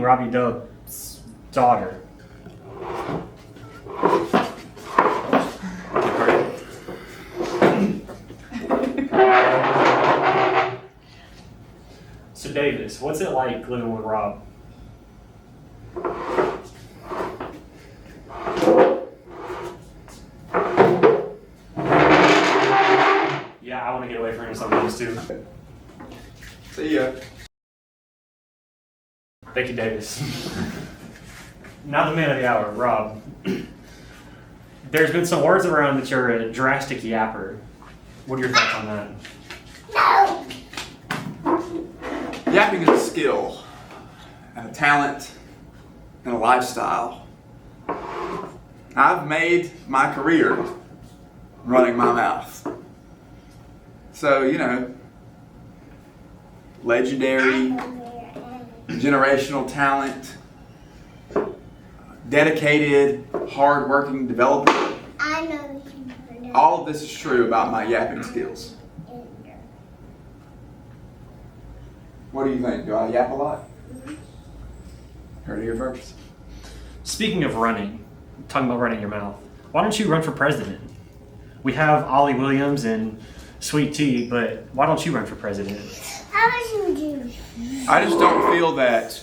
King Robbie Dub's daughter. So Davis, what's it like living with Rob? Yeah, I want to get away from him sometimes too. See ya. Thank you, Davis. Now the man of the hour, Rob. There's been some words around that you're a drastic yapper. What are your thoughts on that? Yapping is a skill, and a talent, and a lifestyle. I've made my career running my mouth. So, you know, legendary, generational talent, dedicated, hard-working developer. All of this is true about my yapping skills. What do you think? Do I yap a lot? Heard it here first. Speaking of running, talking about running your mouth, why don't you run for president? We have Ollie Williams and Sweet Tea, but why don't you run for president? I just don't feel that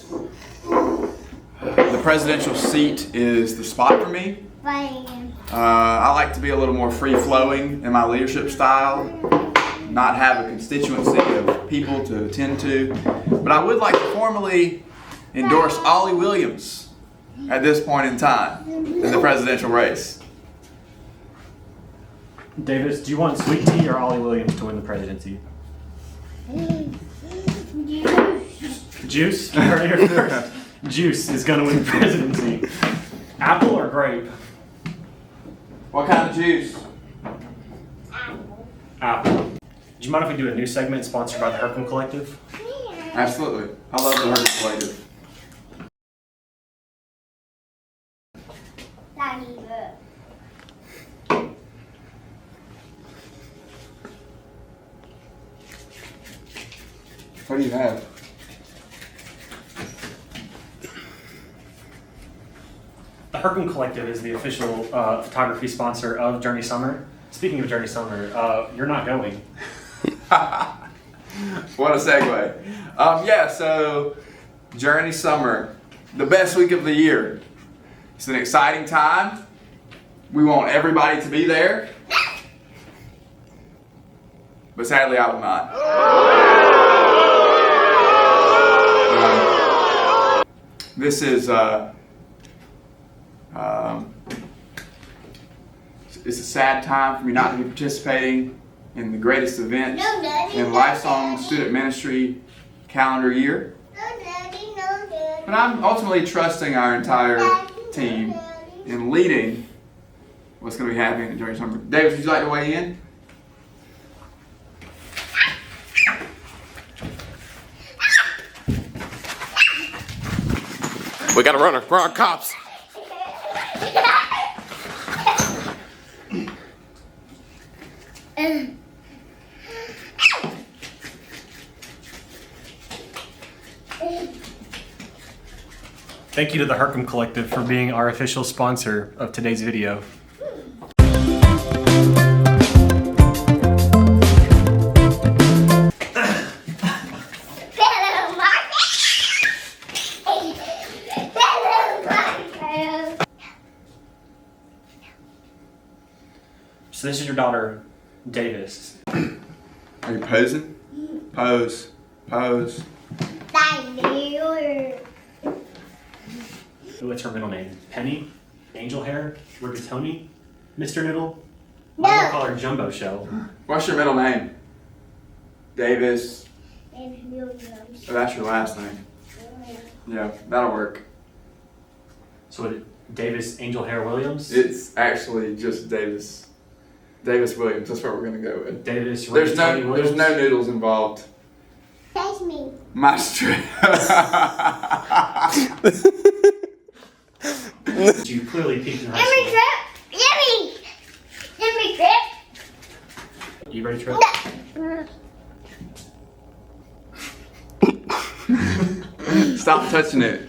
the presidential seat is the spot for me. I like to be a little more free-flowing in my leadership style, not have a constituency of people to attend to. But I would like to formally endorse Ollie Williams at this point in time in the presidential race. Davis, do you want Sweet Tea or Ollie Williams to win the presidency? Juice? You heard it here first. Juice is going to win the presidency. Apple or grape? What kind of juice? Apple. Do you mind if we do a new segment sponsored by the Hercom Collective? Absolutely. I love the Hercom Collective. What do you have? The Hercom Collective is the official photography sponsor of Journey Summer. Speaking of Journey Summer, you're not going. What a segue. So Journey Summer, the best week of the year. It's an exciting time. We want everybody to be there. But sadly, I will not. This is it's a sad time for me not to be participating in the greatest event in Lifesong Student Ministry calendar year. But I'm ultimately trusting our entire team in leading what's going to be happening at Journey Summer. Davis, would you like to weigh in? We got a runner. We're on cops. Thank you to the Hercom Collective for being our official sponsor of today's video. So this is your daughter, Davis. Are you posing? Pose. Pose. What's her middle name? Penny? Angel Hair? Rigatoni? Mr. Noodle? I'm gonna call her Jumbo Shell. What's your middle name? Davis. Oh, that's your last name. Yeah, that'll work. So what, Davis Angel Hair Williams? It's actually just Davis. Davis Williams. That's what we're gonna go with. Davis There's Rigatoni Williams? no noodles involved. That's me. My strip. You clearly peaked in high Yummy school. trip. Yummy. Yummy trip. You ready, Trip? Stop touching it.